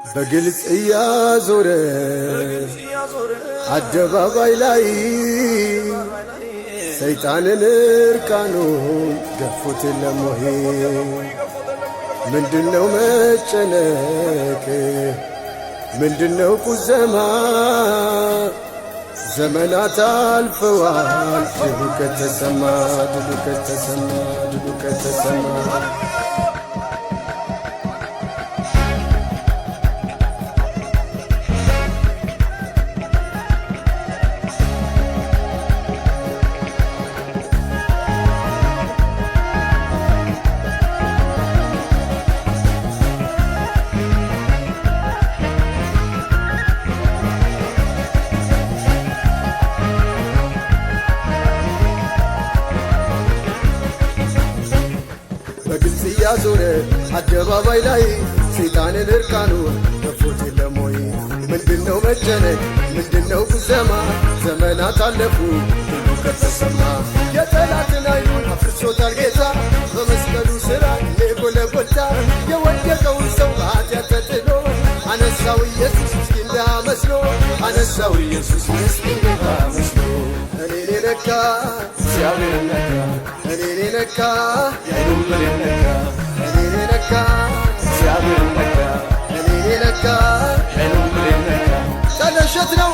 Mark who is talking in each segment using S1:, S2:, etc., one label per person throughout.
S1: በግልጽ እያዞረ አደባባይ ላይ ሰይጣንን እርቃኑን ገፉት ለሞሄ ምንድነው መጨነቅ ምንድነው ቁዘማ ዘመናት አልፈዋል ድሉ ከተሰማ ድሉ ከተሰማ ድሉ ከተሰማ በግልጽ እያዞረ አደባባይ ላይ ሰይጣንን እርቃኑን ገፉት ለሞይ ምንድነው መጨነቅ ምንድነው ቁዘማ ዘመናት አለፉ ድሉ ከተሰማ የጠላትን አይኑን አፍርሶታል ጌታ በመስቀሉ ሥራ የጎለጎታ የወደቀውን ሰው በኃጢአት ተጥሎ አነሳው ኢየሱስ ምስኪን ድሃ መስሎ አነሳው ኢየሱስ ምስኪን ድሃ መስሎ እኔን የነካ እግዚአብሔርን ነካ እኔን የነካ ያይኑን ነካ እኔን የነካ እግዚአብሔርን ነካ እኔን የነካ ያይኑን ነካ ጠለሸት ነው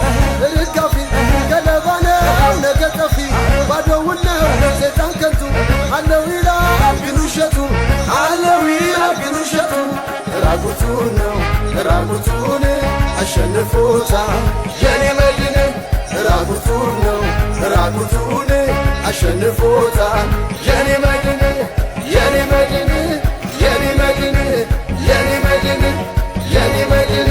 S1: ርጋፊ ገለባ ነው ነገ ጠፊ ባዶውን ነው ሰይጣን ከንቱ አለው ይላል ግን ውሸቱ አለው ይላል ግን ውሸቱ ራቁቱን ነው ራቁቱን አሸንፎታል የኔ መድን ራቁቱን ነው ራቁቱን አሸንፎታል የኔ መድን የኔ መድን የኔ መድን የኔ መድን የኔ መድን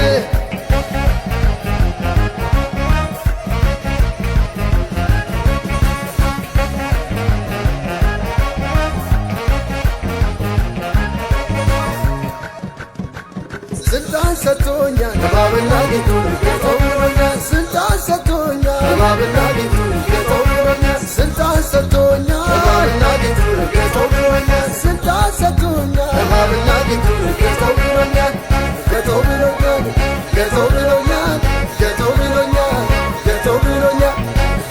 S1: ስልጣን ሰጥቶኛል እባብና ጊንጡን ጌቶኛል ስልጣን ሰጥቶኛል እባብና ጊንጡን ጌቶኛል ስልጣን ሰጥቶኛል እባብና ጊንጡን ጌቶኛል ስልጣን ሰጥቶኛል እባብና ጊንጡን ጌቶኛል ጌቶብሎኛል ጌቶብሎኛል ጌቶብሎኛል ጌቶብሎኛል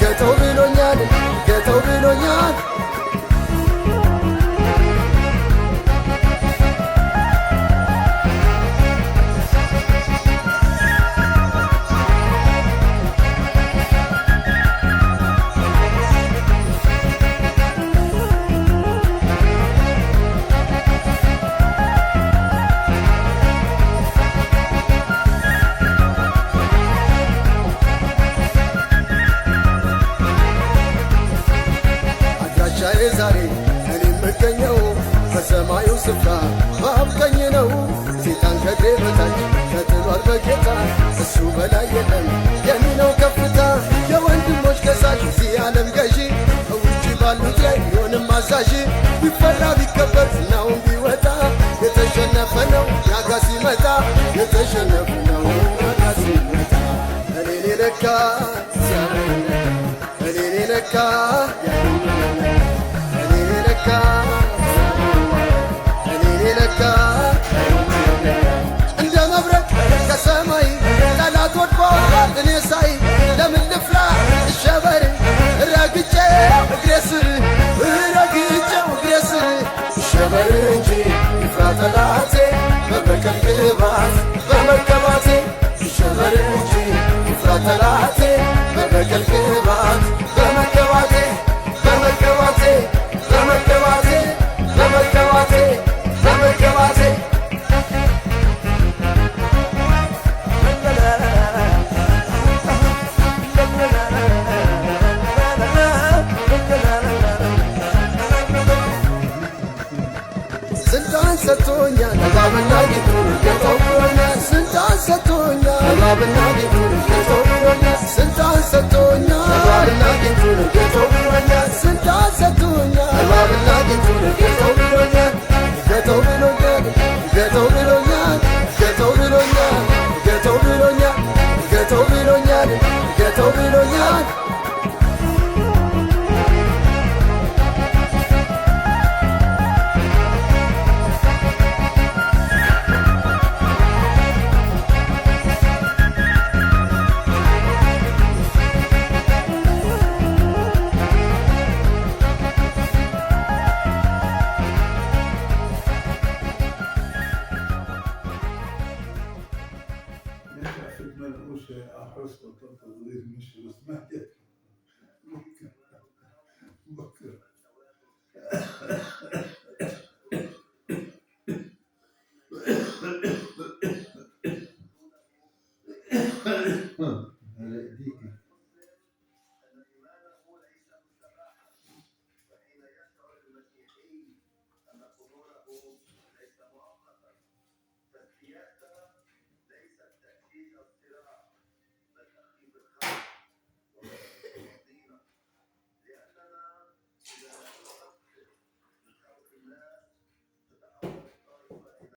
S1: ጌቶብሎኛል ጌቶብሎኛል ዛሬ እኔ የምገኘው በሰማዩ ስፍራ በአብ ቀኝ ነው ሰይጣን ከእግሬ በታች ተጥሏል በጌታ እሱ በላይ የለም የኔ ነው ከፍታ የወንድሞች ከሳሽ እዚህ ዓለም ገዢ በውጭ ባሉት ላይ ቢሆንም አዛዥ ቢፈራ ቢከበር ዝናውን ቢወጣ የተሸነፈ ነው ያጋ ሲመጣ የተሸነፈ ነው ያጋ ሲመጣ እኔን የነካ እኔን የነካ እኔን የነካ እንደ መብረቅ ከሰማይ ጠላት ወድቋል እኔ ሳይ ለምን ልፍራ እሸበር ረግጬው እግሬ ስር ረግጬው እግሬ ስር እሸበር እንጂ ይፍራ ጠላቴ በበቀል ቅባት በመቀባቴ እሸበር እንጂ ይፍራ ጠላቴ በበቀል ቅባት በመቀባቴ በመቀባቴ በመቀባቴ በመቀባቴ በመቀባቴ ስልጣን ሰጥቶኛል እባብና ጊንጡን ጌቶኛል ስልጣን ሰጥቶኛል እባብና ጊንጡን ጌቶኛል ስልጣን ሰጥቶኛል እባብና ጊንጡን ጌቶኛል ስልጣን ሰጥቶኛል እባብና ጊንጡን ጌቶኛል ጌቶብሎኛል ጌቶብሎኛል ጌቶብሎኛል ጌቶብሎኛል ጌቶብሎኛል ጌቶብሎኛል
S2: أحس بالتضييع مش بس ما